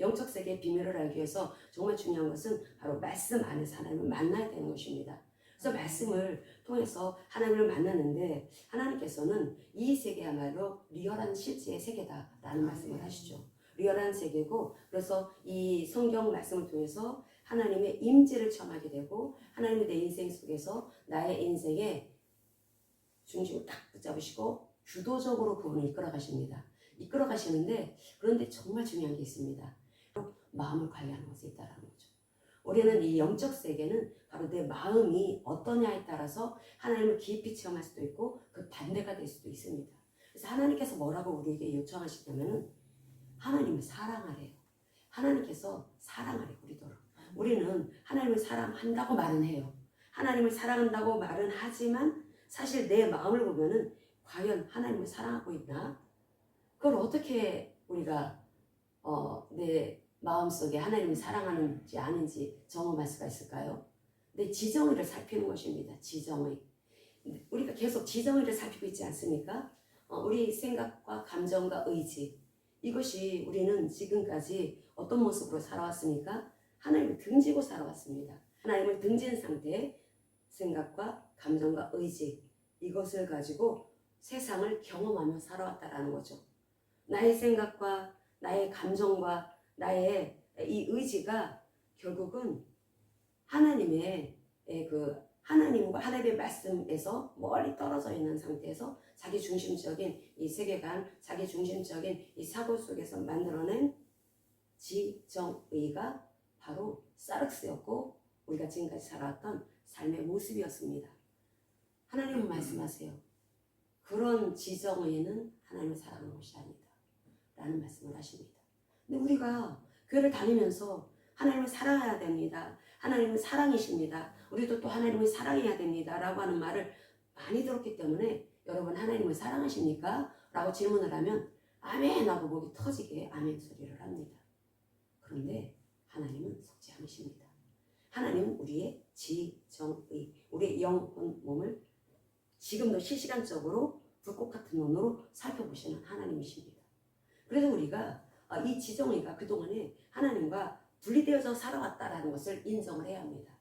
영적 세계의 비밀을 알기 위해서 정말 중요한 것은 바로 말씀 안에서 하나님을 만나야 되는 것입니다. 그래서 말씀을 통해서 하나님을 만나는데 하나님께서는 이 세계야말로 리얼한 실제의 세계다라는 말씀을 하시죠. 리얼한 세계고, 그래서 이 성경 말씀을 통해서 하나님의 임재를 체험하게 되고 하나님이 내 인생 속에서 나의 인생의 중심을 딱 붙잡으시고 주도적으로 그분을 이끌어 가십니다. 이끌어 가시는데, 그런데 정말 중요한 게 있습니다. 마음을 관리하는 것에 있다는 거죠. 우리는 이 영적 세계는 바로 내 마음이 어떠냐에 따라서 하나님을 깊이 체험할 수도 있고 그 반대가 될 수도 있습니다. 그래서 하나님께서 뭐라고 우리에게 요청하시냐면은 하나님을 사랑하래요. 하나님께서 사랑하래요, 우리도록. 우리는 하나님을 사랑한다고 말은 해요. 하나님을 사랑한다고 말은 하지만 사실 내 마음을 보면은 과연 하나님을 사랑하고 있나? 그걸 어떻게 우리가 내 마음속에 하나님을 사랑하는지 아닌지 점검할 수가 있을까요? 내 지정의를 살피는 것입니다. 지정의. 우리가 계속 지정의를 살피고 있지 않습니까? 우리 생각과 감정과 의지, 이것이 우리는 지금까지 어떤 모습으로 살아왔습니까? 하나님을 등지고 살아왔습니다. 하나님을 등진 상태의 생각과 감정과 의지, 이것을 가지고 세상을 경험하며 살아왔다라는 거죠. 나의 생각과 나의 감정과 나의 이 의지가 결국은 하나님의 하나님과 하나님의 말씀에서 멀리 떨어져 있는 상태에서 자기 중심적인 이 세계관, 자기 중심적인 이 사고 속에서 만들어낸 지정의가 바로 사르스였고 우리가 지금까지 살아왔던 삶의 모습이었습니다. 하나님은 말씀하세요. 그런 지정의는 하나님을 사랑하는 것이 아니다 라는 말씀을 하십니다. 근데 우리가 교회를 다니면서 하나님을 사랑해야 됩니다. 하나님은 사랑이십니다. 우리도 또 하나님을 사랑해야 됩니다 라고 하는 말을 많이 들었기 때문에 여러분 하나님을 사랑하십니까? 라고 질문을 하면 아멘 하고 목이 터지게 아멘 소리를 합니다. 그런데 하나님은 속지 않으십니다. 하나님은 우리의 지정의, 우리의 영혼 몸을 지금도 실시간적으로 불꽃 같은 눈으로 살펴보시는 하나님이십니다. 그래서 우리가 이 지정의가 그동안에 하나님과 분리되어서 살아왔다라는 것을 인정을 해야 합니다.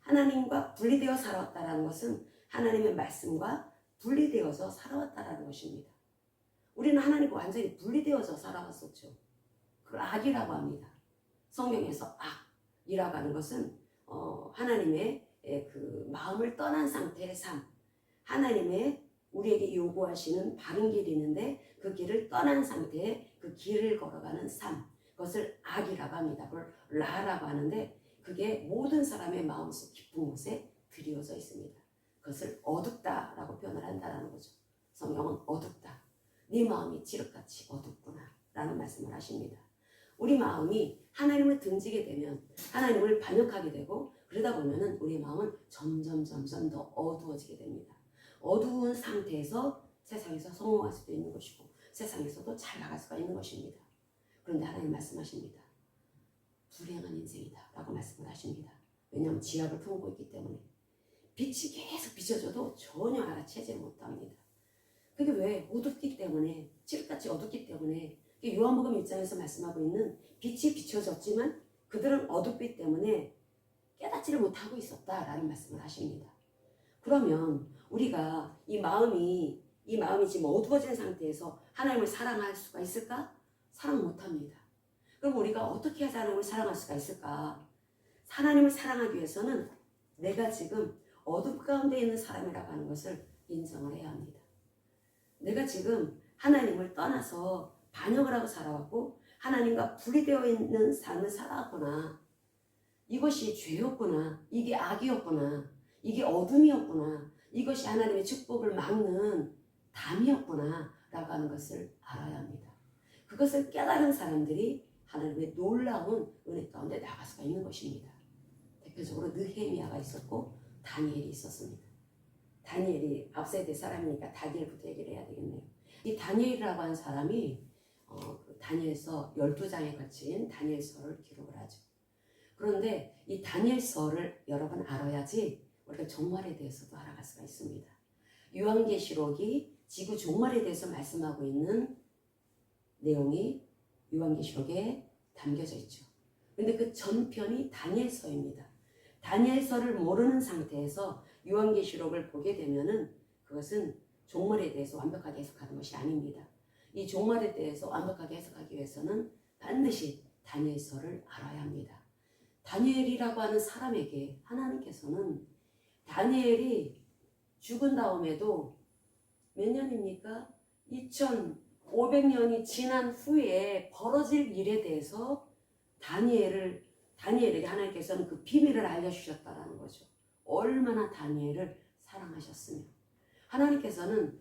하나님과 분리되어 살아왔다라는 것은 하나님의 말씀과 분리되어서 살아왔다라는 것입니다. 우리는 하나님과 완전히 분리되어서 살아왔었죠. 그걸 악이라고 합니다. 성경에서 악이라고 하는 것은 하나님의 그 마음을 떠난 상태의 삶, 하나님의 우리에게 요구하시는 바른 길이 있는데 그 길을 떠난 상태의 그 길을 걸어가는 삶, 그것을 악이라고 합니다. 그걸 라라고 하는데 그게 모든 사람의 마음속 깊은 곳에 드리워져 있습니다. 그것을 어둡다라고 표현을 한다는 거죠. 성경은 어둡다. 네 마음이 칠흑같이 어둡구나 라는 말씀을 하십니다. 우리 마음이 하나님을 등지게 되면 하나님을 반역하게 되고 그러다 보면은 우리 마음은 점점 더 어두워지게 됩니다. 어두운 상태에서 세상에서 성공할 수도 있는 것이고 세상에서도 잘 나갈 수가 있는 것입니다. 그런데 하나님 말씀하십니다. 불행한 인생이다 라고 말씀을 하십니다. 왜냐하면 지압을 품고 있기 때문에 빛이 계속 비춰져도 전혀 알아채지 못합니다. 그게 왜? 어둡기 때문에, 칠흑같이 어둡기 때문에. 요한복음 1장에서 말씀하고 있는 빛이 비춰졌지만 그들은 어둡기 때문에 깨닫지를 못하고 있었다라는 말씀을 하십니다. 그러면 우리가 이 마음이 지금 어두워진 상태에서 하나님을 사랑할 수가 있을까? 사랑 못합니다. 그럼 우리가 어떻게 해서 하나님을 사랑할 수가 있을까? 하나님을 사랑하기 위해서는 내가 지금 어둠 가운데 있는 사람이라고 하는 것을 인정을 해야 합니다. 내가 지금 하나님을 떠나서 반역을 하고 살아왔고 하나님과 분리되어 있는 삶을 살아왔구나. 이것이 죄였구나. 이게 악이었구나. 이게 어둠이었구나. 이것이 하나님의 축복을 막는 담이었구나 라고 하는 것을 알아야 합니다. 그것을 깨달은 사람들이 하나님의 놀라운 은혜 가운데 나갈 수가 있는 것입니다. 대표적으로 느헤미야가 있었고 다니엘이 있었습니다. 다니엘이 앞세대 사람이니까 다니엘부터 얘기를 해야 되겠네요. 이 다니엘이라고 하는 사람이 다니엘서 12장에 걸친 다니엘서를 기록을 하죠. 그런데 이 다니엘서를 여러 번 알아야지 우리가 종말에 대해서도 알아갈 수가 있습니다. 요한계시록이 지구 종말에 대해서 말씀하고 있는 내용이 요한계시록의 담겨져 있죠. 근데 그 전편이 다니엘서입니다. 다니엘서를 모르는 상태에서 요한계시록을 보게 되면은 그것은 종말에 대해서 완벽하게 해석하는 것이 아닙니다. 이 종말에 대해서 완벽하게 해석하기 위해서는 반드시 다니엘서를 알아야 합니다. 다니엘이라고 하는 사람에게 하나님께서는 다니엘이 죽은 다음에도 몇 년입니까? 2500년이 지난 후에 벌어질 일에 대해서 다니엘에게 하나님께서는 그 비밀을 알려주셨다라는 거죠. 얼마나 다니엘을 사랑하셨으며 하나님께서는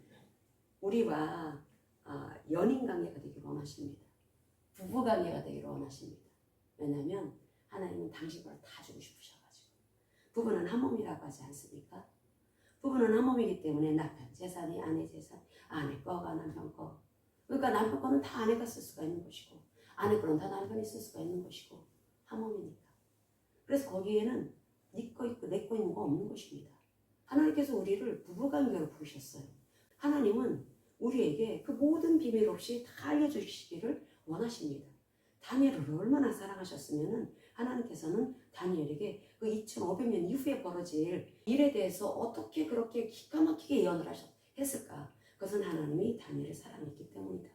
우리와 연인 관계가 되기를 원하십니다. 부부 관계가 되기를 원하십니다. 왜냐하면 하나님은 당신을 다 주고 싶으셔가지고 부부는 한 몸이라고 하지 않습니까? 부부는 한 몸이기 때문에 남편 재산이 아내 재산, 아내 거가 남편 거. 그러니까 남편 거는 다 아내가 쓸 수가 있는 것이고 아내 거는 다 남편이 쓸 수가 있는 것이고 한 몸이니까. 그래서 거기에는 네 거 있고 내 거 있는 거 없는 것입니다. 하나님께서 우리를 부부관계로 부르셨어요. 하나님은 우리에게 그 모든 비밀 없이 다 알려주시기를 원하십니다. 다니엘을 얼마나 사랑하셨으면은 하나님께서는 다니엘에게 그 2500년 이후에 벌어질 일에 대해서 어떻게 그렇게 기가 막히게 예언을 했을까? 그것은 하나님이 다니엘을 사랑했기 때문이다.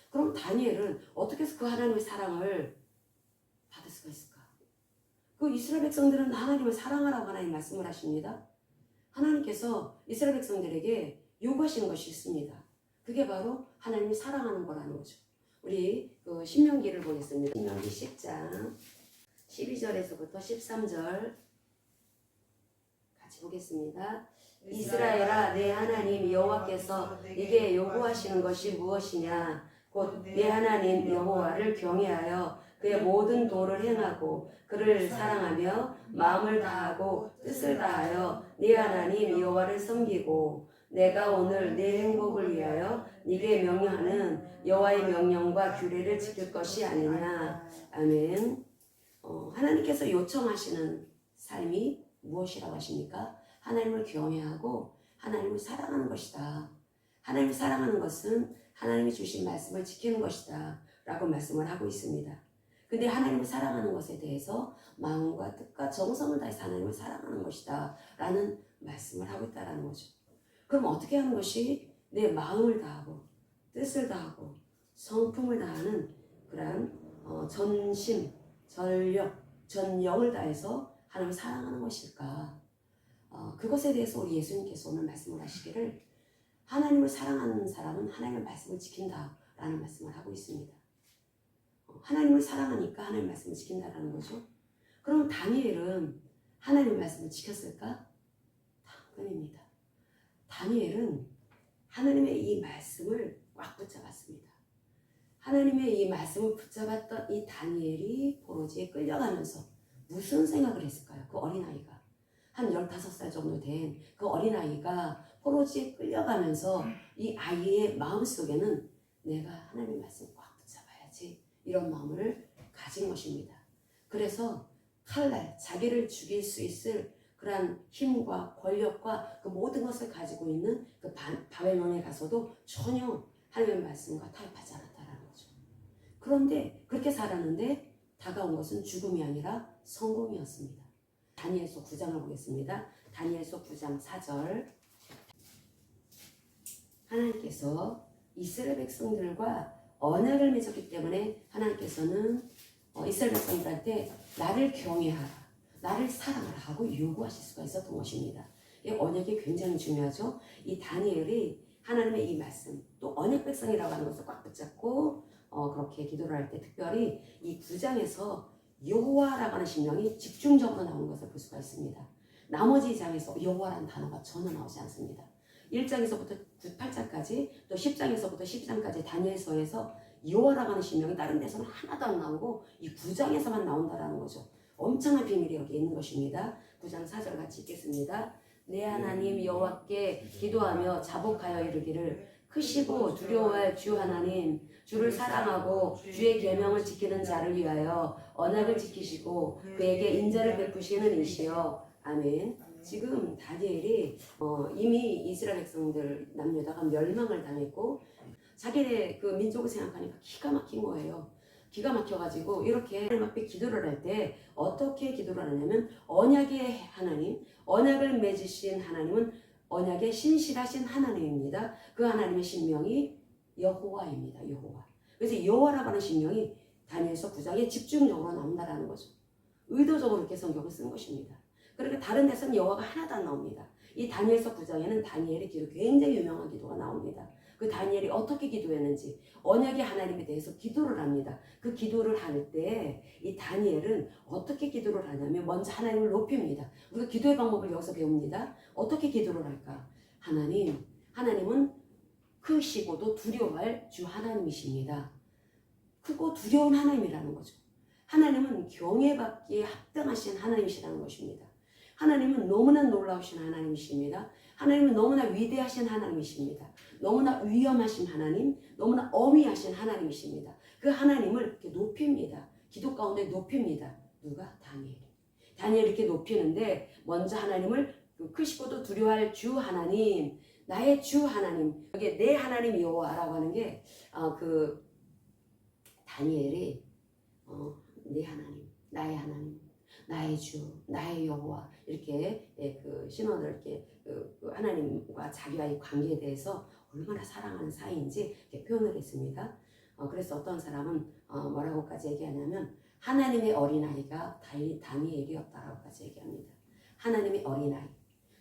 그럼 다니엘은 어떻게 해서 그 하나님의 사랑을 받을 수가 있을까? 그 이스라엘 백성들은 하나님을 사랑하라고 하나님 말씀을 하십니다. 하나님께서 이스라엘 백성들에게 요구하시는 것이 있습니다. 그게 바로 하나님을 사랑하는 거라는 거죠. 우리 그 신명기를 보겠습니다. 신명기 10장 12절에서부터 13절 같이 보겠습니다. 이스라엘아 내 하나님 여호와께서 네게 요구하시는 것이 무엇이냐? 곧 내 하나님 여호와를 경외하여 그의 모든 도를 행하고 그를 사랑하며 마음을 다하고 뜻을 다하여 네 하나님 여호와를 섬기고 내가 오늘 네 행복을 위하여 네게 명령하는 여호와의 명령과 규례를 지킬 것이 아니냐. 아멘. 하나님께서 요청하시는 삶이 무엇이라고 하십니까? 하나님을 경외하고 하나님을 사랑하는 것이다. 하나님을 사랑하는 것은 하나님이 주신 말씀을 지키는 것이다 라고 말씀을 하고 있습니다. 근데 하나님을 사랑하는 것에 대해서 마음과 뜻과 정성을 다해서 하나님을 사랑하는 것이다 라는 말씀을 하고 있다는 거죠. 그럼 어떻게 하는 것이 내 마음을 다하고 뜻을 다하고 성품을 다하는 그런 전심, 전력, 전영을 다해서 하나님을 사랑하는 것일까? 그것에 대해서 우리 예수님께서 오늘 말씀을 하시기를 하나님을 사랑하는 사람은 하나님의 말씀을 지킨다라는 말씀을 하고 있습니다. 하나님을 사랑하니까 하나님의 말씀을 지킨다라는 거죠. 그럼 다니엘은 하나님의 말씀을 지켰을까? 당연입니다. 다니엘은 하나님의 이 말씀을 꽉 붙잡았습니다. 하나님의 이 말씀을 붙잡았던 이 다니엘이 포로지에 끌려가면서 무슨 생각을 했을까요? 그 어린아이가 한 15살 정도 된 그 어린아이가 포로지에 끌려가면서 이 아이의 마음속에는 내가 하나님의 말씀을 꽉 붙잡아야지 이런 마음을 가진 것입니다. 그래서 칼날 자기를 죽일 수 있을 그러한 힘과 권력과 그 모든 것을 가지고 있는 그 바벨론에 가서도 전혀 하나님의 말씀과 타협하지 않았다라는 거죠. 그런데 그렇게 살았는데 다가온 것은 죽음이 아니라 성공이었습니다. 다니엘서 9장을 보겠습니다. 다니엘서 9장 4절. 하나님께서 이스라엘 백성들과 언약을 맺었기 때문에 하나님께서는 이스라엘 백성들한테 나를 경외하라, 나를 사랑하라 하고 요구하실 수가 있었던 것입니다. 이 언약이 굉장히 중요하죠. 이 다니엘이 하나님의 이 말씀, 또 언약 백성이라고 하는 것을 꽉 붙잡고 그렇게 기도를 할 때 특별히 이 9장에서 여호와라고 하는 신명이 집중적으로 나오는 것을 볼 수가 있습니다. 나머지 장에서 여호와라는 단어가 전혀 나오지 않습니다. 1장에서부터 8장까지 또 10장에서부터 12장까지 다니엘서에서 여호와라고 하는 신명이 다른 데서는 하나도 안 나오고 이 9장에서만 나온다라는 거죠. 엄청난 비밀이 여기 있는 것입니다. 9장 4절 같이 읽겠습니다. 내 하나님 여호와께 기도하며 자복하여 이르기를 크시고 두려워할 주 하나님 주를 사랑하고 주의 계명을 지키는 자를 위하여 언약을 지키시고 그에게 인자를 베푸시는 이시여. 아멘. 지금 다니엘이 이미 이스라엘 백성들 남유다가 멸망을 당했고 자기네 그 민족을 생각하니까 기가 막힌 거예요. 기가 막혀가지고 이렇게 하나님 앞에 기도를 할 때 어떻게 기도를 하냐면 언약의 하나님, 언약을 맺으신 하나님은 언약의 신실하신 하나님입니다. 그 하나님의 신명이 여호와입니다. 여호와. 그래서 여호와라고 하는 신명이 다니엘서 9장에 집중적으로 나온다라는 거죠. 의도적으로 이렇게 성경을 쓴 것입니다. 그러니까 다른 데서는 여호와가 하나도 안 나옵니다. 이 다니엘서 9장에는 다니엘의 기도, 굉장히 유명한 기도가 나옵니다. 그 다니엘이 어떻게 기도했는지, 언약의 하나님에 대해서 기도를 합니다. 그 기도를 할 때 이 다니엘은 어떻게 기도를 하냐면 먼저 하나님을 높입니다. 우리가 기도의 방법을 여기서 배웁니다. 어떻게 기도를 할까? 하나님은 크시고도 두려워할 주 하나님이십니다. 크고 두려운 하나님이라는 거죠. 하나님은 경외받기에 합당하신 하나님이시라는 것입니다. 하나님은 너무나 놀라우신 하나님이십니다. 하나님은 너무나 위대하신 하나님이십니다. 너무나 위엄하신 하나님, 너무나 어미하신 하나님이십니다. 그 하나님을 이렇게 높입니다. 기도 가운데 높입니다. 누가? 다니엘이 이렇게 높이는데 먼저 하나님을 크시고도 두려워할 주 하나님, 나의 주 하나님, 이게 내 하나님 여호와라고 하는 게 다니엘이 내 하나님, 나의 하나님, 나의 주, 나의 여호와 이렇게 그 신원을 이렇게 그 하나님과 자기와의 관계에 대해서 얼마나 사랑하는 사이인지 이렇게 표현을 했습니다. 그래서 어떤 사람은 뭐라고까지 얘기하냐면 하나님의 어린아이가 다니엘이었다라고까지 얘기합니다. 하나님의 어린아이.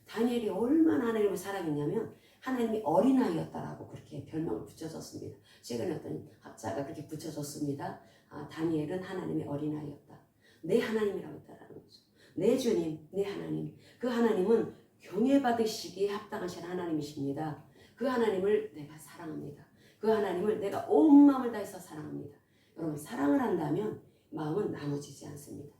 다니엘이 얼마나 하나님을 사랑했냐면 하나님이 어린아이였다라고 그렇게 별명을 붙여줬습니다. 최근에 어떤 학자가 그렇게 붙여줬습니다. 다니엘은 하나님의 어린아이였다. 내 하나님이라고 했다라는 거죠. 내 주님, 내 하나님. 그 하나님은 경외받으시기에 합당하신 하나님이십니다. 그 하나님을 내가 사랑합니다. 그 하나님을 내가 온 마음을 다해서 사랑합니다. 여러분, 사랑을 한다면 마음은 나눠지지 않습니다.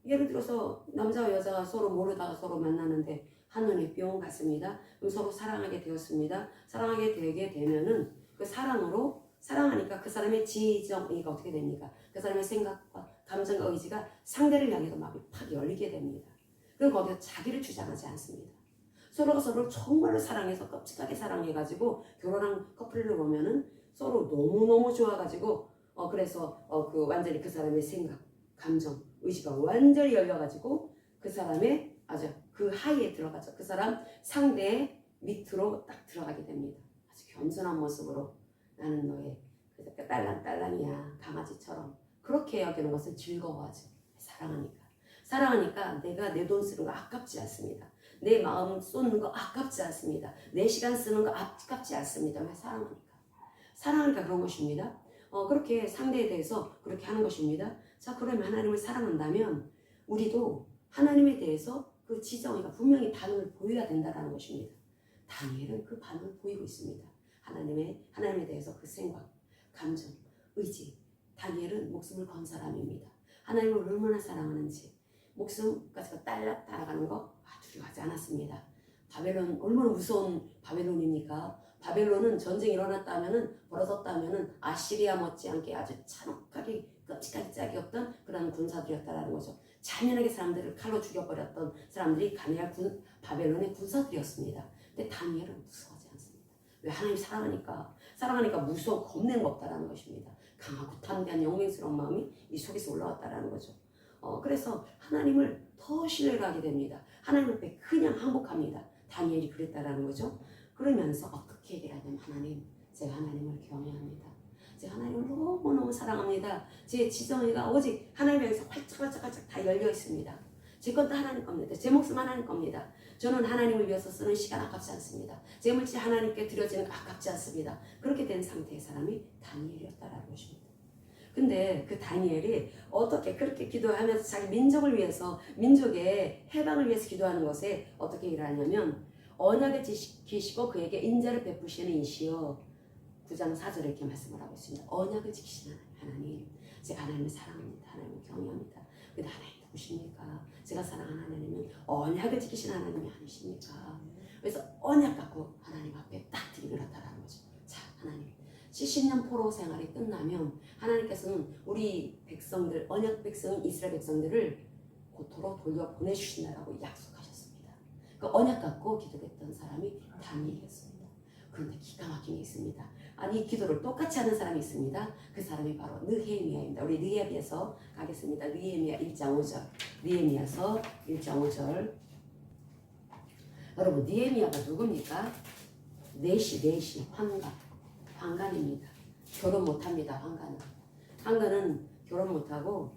예를 들어서 남자와 여자가 서로 모르다가 서로 만나는데 한눈에 뿅 갔습니다. 그럼 서로 사랑하게 되었습니다. 사랑하게 되게 되면은 그 사랑하니까 그 사람의 지정의가 어떻게 됩니까? 그 사람의 생각과 감정과 의지가 상대를 향해서 마음이 팍 열리게 됩니다. 그럼 거기서 자기를 주장하지 않습니다. 서로가 서로를 정말로 사랑해서 끔찍하게 사랑해가지고 결혼한 커플을 보면은 서로 너무너무 좋아가지고 그래서 완전히 그 사람의 생각, 감정, 의지가 완전히 열려가지고 그 사람의 아주 그 하이에 들어가죠. 그 사람 상대의 밑으로 딱 들어가게 됩니다. 아주 겸손한 모습으로 나는 너의 딸랑딸랑이야 강아지처럼 그렇게 여기는 것을 즐거워하죠. 사랑하니까 내가 내 돈 쓰는 거 아깝지 않습니다. 내 마음 쏟는 거 아깝지 않습니다. 내 시간 쓰는 거 아깝지 않습니다. 왜? 사랑하니까 그런 것입니다. 그렇게 상대에 대해서 그렇게 하는 것입니다. 자, 그러면 하나님을 사랑한다면 우리도 하나님에 대해서 그 지정의가 분명히 반응을 보여야 된다는 것입니다. 다니엘은 그 반응을 보이고 있습니다. 하나님에 대해서 그 생각, 감정, 의지. 다니엘은 목숨을 건 사람입니다. 하나님을 얼마나 사랑하는지 목숨까지 따라가는 거 두려워하지 않았습니다. 바벨론 얼마나 무서운 바벨론입니까? 바벨론은 전쟁이 벌어졌다면은 아시리아 못지않게 아주 잔혹하게 끔찍하게 짝이 없던 그런 군사들이었다라는 거죠. 잔인하게 사람들을 칼로 죽여버렸던 사람들이 바벨론의 군사들이었습니다. 근데 다니엘은 무서워하지 않습니다. 왜? 하나님 사랑하니까 무서워 겁내는 거 없다라는 것입니다. 강하고 담대한 영맹스러운 마음이 이 속에서 올라왔다라는 거죠. 그래서 하나님을 더 신뢰를 하게 됩니다. 하나님 앞에 그냥 항복합니다. 다니엘이 그랬다라는 거죠. 그러면서 어떻게 얘기를 하냐면 제가 하나님을 경외합니다. 제가 하나님을 너무너무 사랑합니다. 제 지정의가 오직 하나님 향해서 활짝활짝 다 열려 있습니다. 제 건 다 하나님 겁니다. 제 목숨 하나님 겁니다. 저는 하나님을 위해서 쓰는 시간 아깝지 않습니다. 제 물질 하나님께 드려지는 거 아깝지 않습니다. 그렇게 된 상태의 사람이 다니엘이었다라는 것입니다. 근데 그 다니엘이 어떻게 그렇게 기도하면서 자기 민족을 위해서, 민족의 해방을 위해서 기도하는 것에 어떻게 일하냐면 언약을 지키시고 그에게 인자를 베푸시는 이시여 9장 4절에 이렇게 말씀을 하고 있습니다. 언약을 지키시는 하나님, 제가 하나님을 사랑합니다. 하나님을 경외합니다. 근데 하나님 누구십니까? 제가 사랑하는 하나님은 언약을 지키시는 하나님이 아니십니까? 그래서 언약 갖고 하나님 앞에 딱 들이밀었다라는 거죠. 자, 하나님 70년 포로 생활이 끝나면 하나님께서는 우리 백성들, 언약 백성, 이스라엘 백성들을 고토로 돌려보내주신다라고 약속하셨습니다. 그 언약 갖고 기도했던 사람이 다니엘이었습니다. 그런데 기가 막힌 게 있습니다. 아니 기도를 똑같이 하는 사람이 있습니다. 그 사람이 바로 느헤미야입니다. 우리 느헤미야서 가겠습니다. 느헤미야 1장 5절. 느헤미야서 1장 5절. 여러분 느헤미야가 누굽니까? 내시 환관입니다. 결혼 못합니다. 환관은 결혼 못하고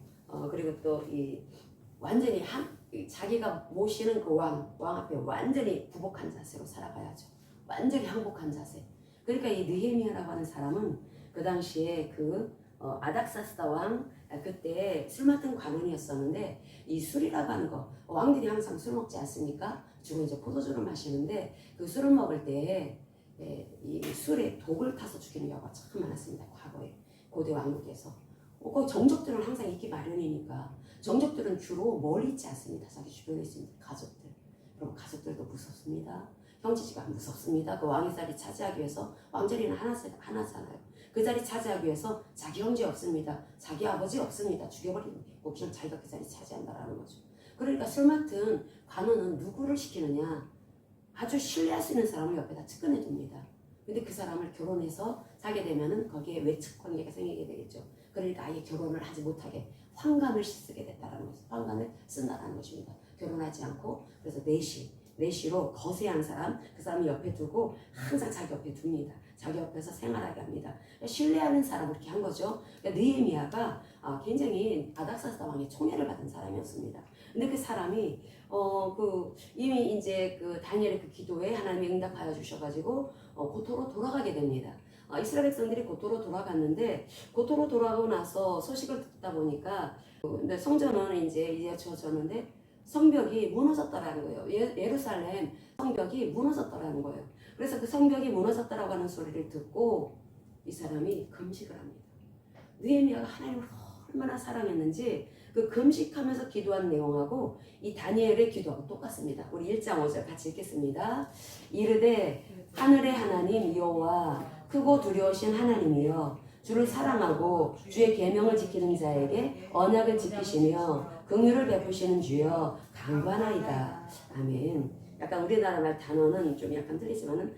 그리고 또 이 완전히 자기가 모시는 그 왕 앞에 완전히 굴복한 자세로 살아가야죠. 완전히 항복한 자세. 그러니까 이 느헤미야라고 하는 사람은 그 당시에 그 아닥사스다 왕 그때 술 맡은 관원이었었는데 이 술이라고 하는 거 왕들이 항상 술 먹지 않습니까? 주로 이제 포도주를 마시는데 그 술을 먹을 때 이 술에 독을 타서 죽이는 경우가 참 많았습니다. 과거에 고대 왕국에서 그 정적들은 항상 있기 마련이니까 정적들은 주로 멀리 있지 않습니다. 자기 주변에 있습니다. 가족들. 그럼 가족들도 무섭습니다. 형제지가 무섭습니다. 그 왕의 자리 차지하기 위해서 왕자리는 하나잖아요. 그 자리 차지하기 위해서 자기 형제 없습니다. 자기 아버지 없습니다. 죽여버리고 그냥 자기가 그 자리 차지한다라는 거죠. 그러니까 술 맡은 관원은 누구를 시키느냐? 아주 신뢰할 수 있는 사람을 옆에다 측근해 둡니다. 근데 그 사람을 결혼해서 사게 되면은 거기에 외측 관계가 생기게 되겠죠. 그러니까 아예 결혼을 하지 못하게 환관을 쓰게 됐다라는 거죠. 환관을 쓴다라는 것입니다. 결혼하지 않고 그래서 내시로 거세한 사람, 그 사람을 옆에 두고 항상 자기 옆에 둡니다. 자기 옆에서 생활하게 합니다. 신뢰하는 사람을 이렇게 한 거죠. 그러니까 느헤미야가 굉장히 아닥사스다 왕의 총애를 받은 사람이었습니다. 근데 그 사람이 이미 이제 그 다니엘의 그 기도에 하나님이 응답하여 주셔가지고 고토로 돌아가게 됩니다. 이스라엘 백성들이 고토로 돌아갔는데 고토로 돌아가고 나서 소식을 듣다 보니까 근데 성전은 이제 지어졌는데 성벽이 무너졌다라는 거예요. 예루살렘 성벽이 무너졌다라는 거예요. 그래서 그 성벽이 무너졌다라고 하는 소리를 듣고 이 사람이 금식을 합니다. 느헤미야가 하나님을 얼마나 사랑했는지 그 금식하면서 기도한 내용하고 이 다니엘의 기도하고 똑같습니다. 우리 1장 5절 같이 읽겠습니다. 이르되 하늘의 하나님 여호와 크고 두려우신 하나님이여 주를 사랑하고 주의 계명을 지키는 자에게 언약을 지키시며 긍휼을 베푸시는 주여 간구하나이다. 아멘. 약간 우리나라 말 단어는 좀 약간 틀리지만은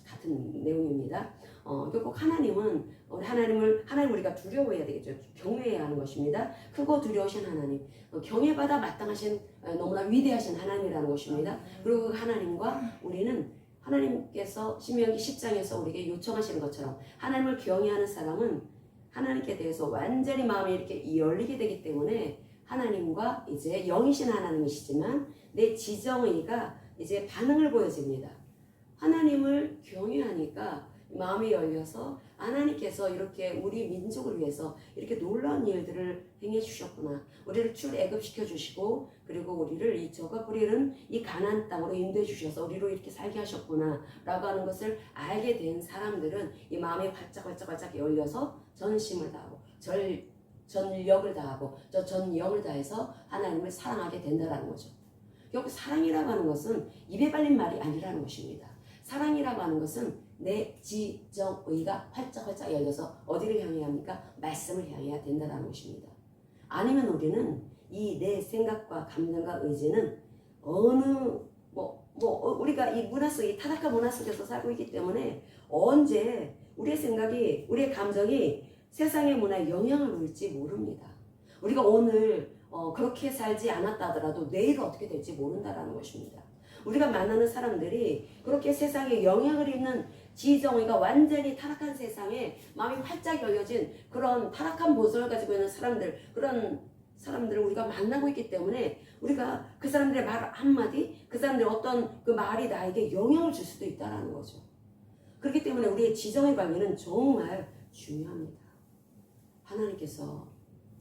같은 내용입니다. 결국 하나님은 하나님 우리가 두려워해야 되겠죠. 경외해야 하는 것입니다. 크고 두려우신 하나님, 경외받아 마땅하신 너무나 위대하신 하나님이라는 것입니다. 그리고 그 하나님과 우리는 하나님께서 신명기 10장에서 우리에게 요청하시는 것처럼 하나님을 경외하는 사람은 하나님께 대해서 완전히 마음이 이렇게 열리게 되기 때문에 하나님과 이제 영이신 하나님이시지만 내 지정의가 이제 반응을 보여집니다. 하나님을 경외하니까 마음이 열려서 하나님께서 이렇게 우리 민족을 위해서 이렇게 놀라운 일들을 행해 주셨구나. 우리를 출애굽시켜 주시고 그리고 우리를 이 적어 뿌리는 이 가나안 땅으로 인도해 주셔서 우리로 이렇게 살게 하셨구나 라고 하는 것을 알게 된 사람들은 이 마음이 활짝 열려서 전심을 다하고 전력을 다하고 전영을 다해서 하나님을 사랑하게 된다는 거죠. 결국 사랑이라고 하는 것은 입에 발린 말이 아니라는 것입니다. 사랑이라고 하는 것은 내 지정의가 활짝 열려서 어디를 향해야 합니까? 말씀을 향해야 된다는 것입니다. 아니면 우리는 이 내 생각과 감정과 의지는 우리가 이 문화 속에 타락한 문화 속에서 살고 있기 때문에 언제 우리의 생각이 우리의 감정이 세상의 문화에 영향을 줄지 모릅니다. 우리가 오늘 그렇게 살지 않았다 하더라도 내일은 어떻게 될지 모른다라는 것입니다. 우리가 만나는 사람들이 그렇게 세상에 영향을 입는 지정의가 완전히 타락한 세상에 마음이 활짝 열려진 그런 타락한 모습을 가지고 있는 그런 사람들을 우리가 만나고 있기 때문에 우리가 그 사람들의 말 한마디, 그 사람들의 어떤 그 말이 나에게 영향을 줄 수도 있다는 거죠. 그렇기 때문에 우리의 지정의 관계는 정말 중요합니다. 하나님께서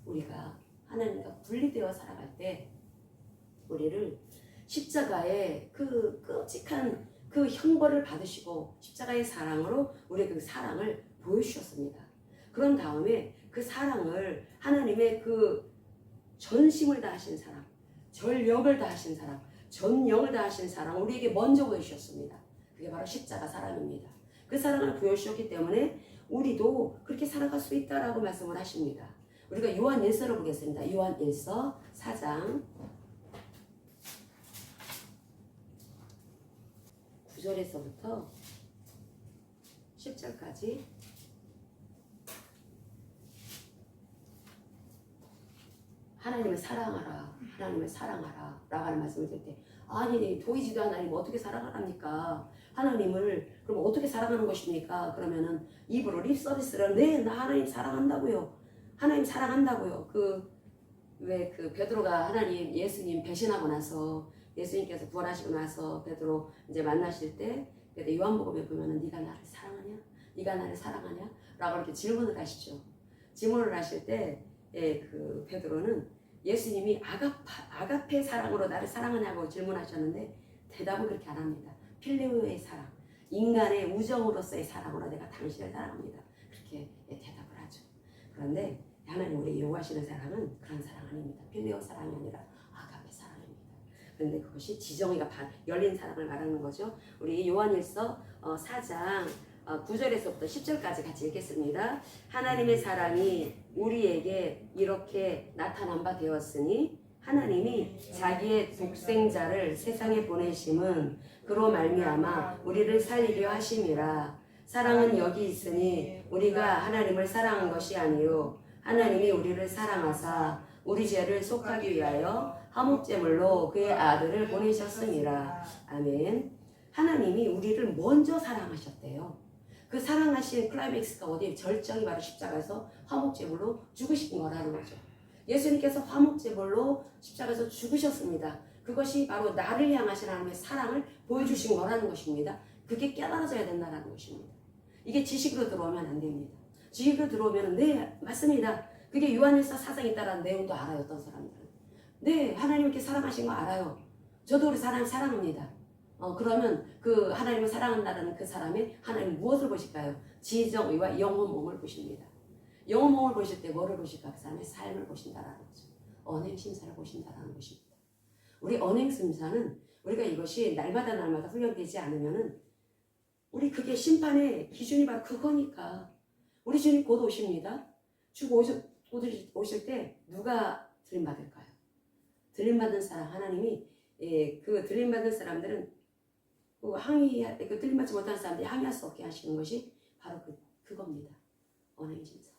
우리가 하나님과 분리되어 살아갈 때 우리를 십자가의 그 끔찍한 그 형벌을 받으시고 십자가의 사랑으로 우리의 그 사랑을 보여주셨습니다. 그런 다음에 그 사랑을 하나님의 그 전심을 다하신 사랑, 전력을 다하신 사랑, 전영을 다하신 사랑 우리에게 먼저 보여주셨습니다. 그게 바로 십자가 사랑입니다. 그 사랑을 보여주셨기 때문에 우리도 그렇게 살아갈 수 있다라고 말씀을 하십니다. 우리가 요한 1서를 보겠습니다. 요한 1서 4장 9절에서부터 10절까지 하나님을 사랑하라, 하나님을 사랑하라 라고 하는 말씀을 드릴 때 아니 보이지도 않는 하나님 어떻게 사랑하랍니까? 하나님을 그럼 어떻게 사랑하는 것입니까? 그러면은 입으로 립 서비스를 네 나 하나님 사랑한다고요. 하나님 사랑한다고요. 왜 베드로가 하나님 예수님 배신하고 나서 예수님께서 부활하시고 나서 베드로 이제 만나실 때 그때 요한복음에 보면은 네가 나를 사랑하냐? 네가 나를 사랑하냐? 라고 이렇게 질문을 하시죠. 질문을 하실 때 베드로는 예수님이 아가페 사랑으로 나를 사랑하냐고 질문하셨는데 대답은 그렇게 안 합니다. 필레오의 사랑, 인간의 우정으로서의 사랑으로 내가 당신을 사랑합니다. 그렇게 대답을 하죠. 그런데 하나님 우리 요구하시는 사랑은 그런 사랑 아닙니다. 필레오 사랑이 아니라 아가페 사랑입니다. 그런데 그것이 지정의가 열린 사랑을 말하는 거죠. 우리 요한일서 4장 9절에서부터 10절까지 같이 읽겠습니다. 하나님의 사랑이 우리에게 이렇게 나타난 바 되었으니 하나님이 자기의 독생자를 세상에 보내심은 그로 말미암아 우리를 살리려 하심이라. 사랑은 여기 있으니 우리가 하나님을 사랑한 것이 아니요 하나님이 우리를 사랑하사 우리 죄를 속하기 위하여 화목제물로 그의 아들을 보내셨음이라. 아멘. 하나님이 우리를 먼저 사랑하셨대요. 그 사랑하신 클라이맥스가 어디 절정이 바로 십자가에서 화목제물로 죽으신 거라는 거죠. 예수님께서 화목제물로 십자가에서 죽으셨습니다. 그것이 바로 나를 향하신 하나님의 사랑을 보여주신 거라는 것입니다. 그게 깨달아져야 된다는 것입니다. 이게 지식으로 들어오면 안 됩니다. 지식으로 들어오면 네 맞습니다. 그게 요한일서 4장에 따른 내용도 알아요. 어떤 사람들은 네 하나님께 사랑하신 거 알아요. 저도 우리 사람 사랑합니다. 그러면 그 하나님을 사랑한다는 그 사람이 하나님 무엇을 보실까요? 지정의와 영혼 몸을 보십니다. 영혼 몸을 보실 때 뭐를 보실까? 그 사람의 삶을 보신다라는 거죠. 언행심사를 보신다라는 것입니다. 우리 언행심사는 우리가 이것이 날마다 훈련되지 않으면은 우리 그게 심판의 기준이 바로 그거니까. 우리 주님 곧 오십니다. 주 오실 때 누가 들림받을까요? 들림받은 사람 하나님이 그 들림받은 사람들은 들림받지 못한 사람들이 항의할 수 없게 하시는 것이 바로 그겁니다. 언행심사.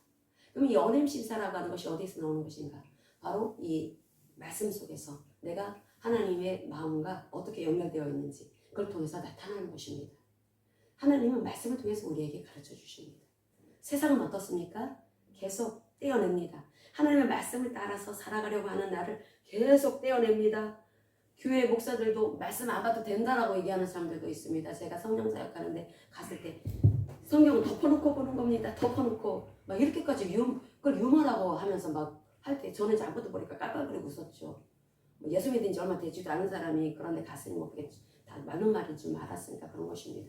그럼 이 언행심사라고 하는 것이 어디서 나오는 것인가? 바로 이 말씀 속에서 내가 하나님의 마음과 어떻게 연결되어 있는지 그걸 통해서 나타나는 것입니다. 하나님은 말씀을 통해서 우리에게 가르쳐 주십니다. 세상은 어떻습니까? 계속 떼어냅니다. 하나님의 말씀을 따라서 살아가려고 하는 나를 계속 떼어냅니다. 교회 목사들도 말씀 안 봐도 된다라고 얘기하는 사람들도 있습니다. 제가 성령사역하는데 갔을 때 성경을 덮어놓고 보는 겁니다. 덮어놓고 막 이렇게까지 그걸 유머라고 하면서 막 할 때 저는 이제 아무것도 모르니까 깔깔거리고 웃었죠. 예수 믿은 지 얼마 되지도 않은 사람이 그런데 갔으니 뭐 그게 다 맞는 말인 줄 알았으니까 그런 것입니다.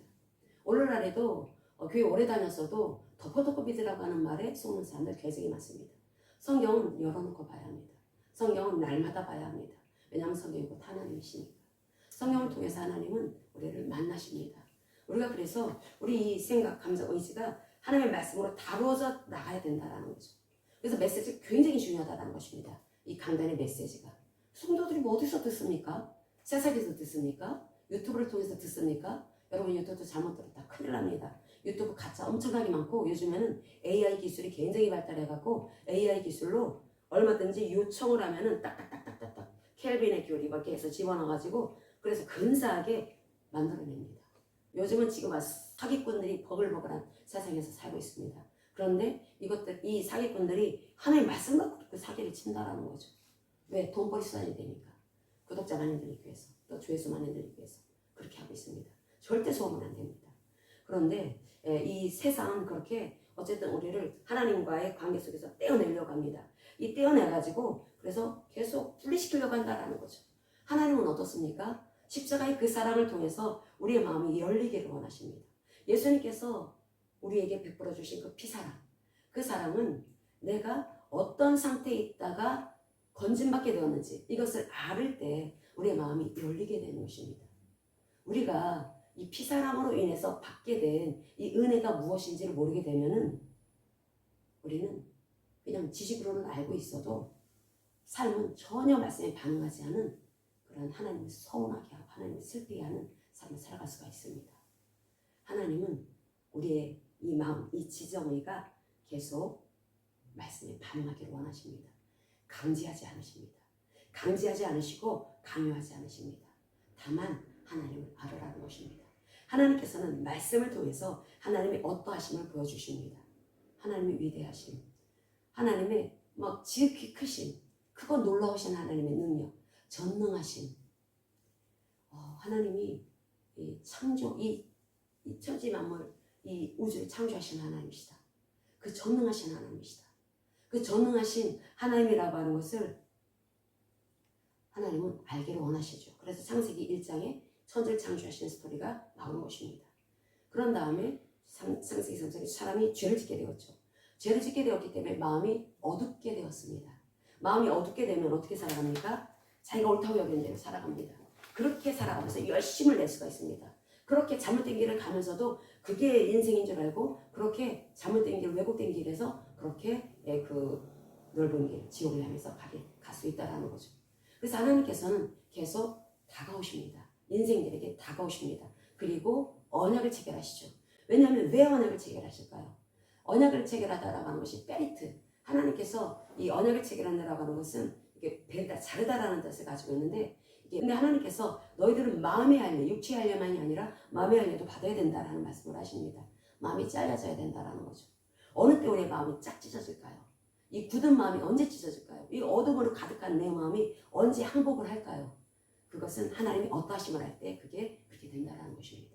오늘날에도 교회 오래 다녔어도 덮어놓고 믿으라고 하는 말에 속는 사람들 굉장히 많습니다. 성경은 열어놓고 봐야 합니다. 성경은 날마다 봐야 합니다. 왜냐하면 성경이 곧 하나님이시니까. 성경을 통해서 하나님은 우리를 만나십니다. 우리가 그래서 우리 이 생각, 감정, 의지가 하나님의 말씀으로 다루어져 나가야 된다는 거죠. 그래서 메시지가 굉장히 중요하다는 것입니다. 이 강단의 메시지가. 성도들이 뭐 어디서 듣습니까? 세상에서 듣습니까? 유튜브를 통해서 듣습니까? 여러분 유튜브 잘못 들었다 큰일 납니다. 유튜브 가짜 엄청나게 많고 요즘에는 AI 기술이 굉장히 발달해갖고 AI 기술로 얼마든지 요청을 하면은 딱딱딱딱딱딱 켈빈의 교리 이렇게 해서 집어넣어가지고 그래서 근사하게 만들어냅니다. 요즘은 지금 사기꾼들이 버글버글한 세상에서 살고 있습니다. 그런데 이 사기꾼들이 하나님 말씀 갖고 그 사기를 친다라는 거죠. 왜? 돈벌이 수단이 되니까. 구독자 많이 늘리기 위해서 또 조회수 많이 늘리기 위해서 그렇게 하고 있습니다. 절대 소음은 안 됩니다. 그런데 이 세상은 그렇게 어쨌든 우리를 하나님과의 관계 속에서 떼어내려고 합니다. 이 떼어내가지고 그래서 계속 분리시키려고 한다라는 거죠. 하나님은 어떻습니까? 십자가의 그 사랑을 통해서 우리의 마음이 열리기를 원하십니다. 예수님께서 우리에게 베풀어 주신 그 피사랑, 그 사랑은 내가 어떤 상태에 있다가 건진받게 되었는지 이것을 알을 때 우리의 마음이 열리게 되는 것입니다. 우리가 이 피사랑으로 인해서 받게 된 이 은혜가 무엇인지를 모르게 되면은 우리는 그냥 지식으로는 알고 있어도 삶은 전혀 말씀에 반응하지 않은 그런 하나님을 서운하게 하고 하나님을 슬프게 하는 삶을 살아갈 수가 있습니다. 하나님은 우리의 이 마음, 이 지정의가 계속 말씀에 반응하기를 원하십니다. 강제하지 않으십니다. 강제하지 않으시고 강요하지 않으십니다. 다만 하나님을 알으라는 것입니다. 하나님께서는 말씀을 통해서 하나님의 어떠하심을 보여주십니다. 하나님의 위대하심, 하나님의 막 지극히 크신, 크고 놀라우신 하나님의 능력, 전능하심. 하나님이 이 창조, 이 천지 만물, 이 우주를 창조하신 하나님이시다. 그 전능하신 하나님이시다. 그 전능하신 하나님이라고 하는 것을 하나님은 알기를 원하시죠. 그래서 창세기 1장에 천지를 창조하시는 스토리가 나오는 것입니다. 그런 다음에 창세기 3장에 사람이 죄를 짓게 되었죠. 죄를 짓게 되었기 때문에 마음이 어둡게 되었습니다. 마음이 어둡게 되면 어떻게 살아갑니까? 자기가 옳다고 여기는 대로 살아갑니다. 그렇게 살아가면서 열심을 낼 수가 있습니다. 그렇게 잘못된 길을 가면서도 그게 인생인 줄 알고 그렇게 잘못된 길, 왜곡된 길에서 그렇게 그 넓은 길, 지옥을 향해서 갈 수 있다는 거죠. 그래서 하나님께서는 계속 다가오십니다. 인생들에게 다가오십니다. 그리고 언약을 체결하시죠. 왜냐하면 왜 언약을 체결하실까요? 언약을 체결하다라고 하는 것이 페리트. 하나님께서 이 언약을 체결한다라고 하는 것은 이게 베다, 자르다라는 뜻을 가지고 있는데 근데 하나님께서 너희들은 마음의 할례, 육체의 할례만이 아니라 마음의 할례도 받아야 된다라는 말씀을 하십니다. 마음이 잘라져야 된다라는 거죠. 어느 때 우리의 마음이 쫙 찢어질까요? 이 굳은 마음이 언제 찢어질까요? 이 어둠으로 가득한 내 마음이 언제 항복을 할까요? 그것은 하나님이 어떠하심을 할 때 그게 그렇게 된다라는 것입니다.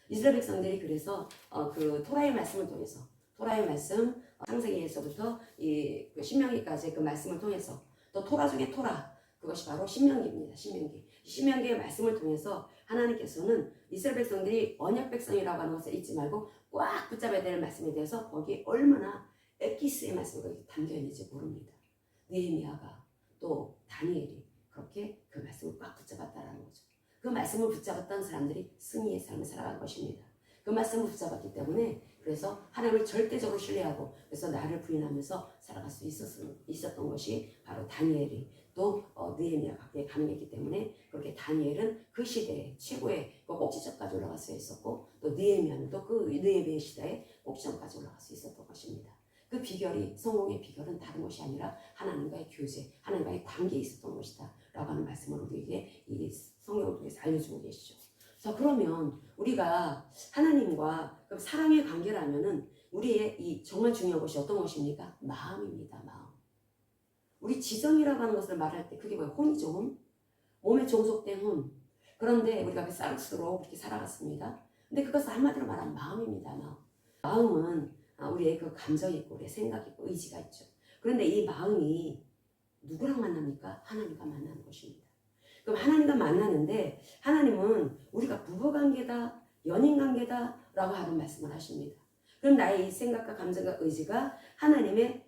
이스라엘 백성들이 그래서 그 토라의 말씀을 통해서 토라의 말씀 창세기에서부터 이 신명기까지 그 말씀을 통해서 또 토라 중에 토라 그것이 바로 신명기입니다. 신명기의 말씀을 통해서 하나님께서는 이스라엘 백성들이 언약 백성이라고 하는 것을 잊지 말고 꽉 붙잡아야 될 말씀에 대해서 거기에 얼마나 에키스의 말씀이 거기 담겨 있는지 모릅니다. 느헤미야가 또 다니엘이 그렇게 그 말씀을 꽉 붙잡았다는 거죠. 그 말씀을 붙잡았던 사람들이 승리의 삶을 살아간 것입니다. 그 말씀을 붙잡았기 때문에 그래서 하나님을 절대적으로 신뢰하고 그래서 나를 부인하면서 살아갈 수 있었던 것이 바로 다니엘이 또 느헤미야가 가능했기 때문에 그렇게 다니엘은 그 시대에 최고의 꼭지점까지 올라갈 수 있었고 또 느헤미야는 또 그 느헤미야 시대에 꼭지점까지 올라갈 수 있었던 것입니다. 그 비결이 성공의 비결은 다른 것이 아니라 하나님과의 교제, 하나님과의 관계에 있었던 것이다 라고 하는 말씀을 우리에게 이 성경을 통해서 알려주고 계시죠. 자, 그러면 우리가 하나님과 사랑의 관계라면은 우리의 이 정말 중요한 것이 어떤 것입니까? 마음입니다. 마음. 우리 지정이라고 하는 것을 말할 때 그게 뭐예요? 혼이죠. 혼. 몸에 종속된 혼. 그런데 우리가 그 쌀국수로 그렇게 살아갔습니다. 근데 그것을 한마디로 말하면 마음입니다. 마음. 마음은 우리의 그 감정이 있고 우리의 생각이 있고 의지가 있죠. 그런데 이 마음이 누구랑 만납니까? 하나님과 만나는 것입니다. 그럼 하나님과 만나는데 하나님은 우리가 부부관계다, 연인관계다라고 하는 말씀을 하십니다. 그럼 나의 이 생각과 감정과 의지가 하나님의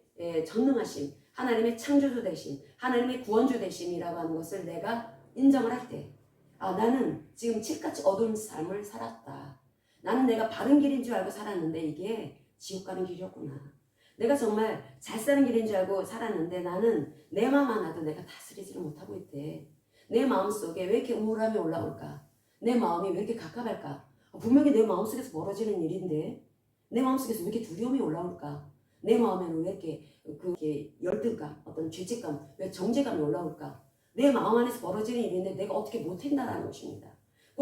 전능하심, 하나님의 창조주 되심, 하나님의 구원주 되심이라고 하는 것을 내가 인정을 할 때 나는 지금 칠같이 어두운 삶을 살았다. 나는 내가 바른 길인 줄 알고 살았는데 이게 지옥 가는 길이었구나. 내가 정말 잘 사는 길인 줄 알고 살았는데 나는 내 마음 하나도 내가 다스리지를 못하고 있대. 내 마음속에 왜 이렇게 우울함이 올라올까? 내 마음이 왜 이렇게 갑갑할까? 분명히 내 마음속에서 벌어지는 일인데 내 마음속에서 왜 이렇게 두려움이 올라올까? 내 마음에는 왜 이렇게 열등감, 어떤 죄책감, 왜 정죄감이 올라올까? 내 마음 안에서 벌어지는 일인데 내가 어떻게 못한다라는 것입니다.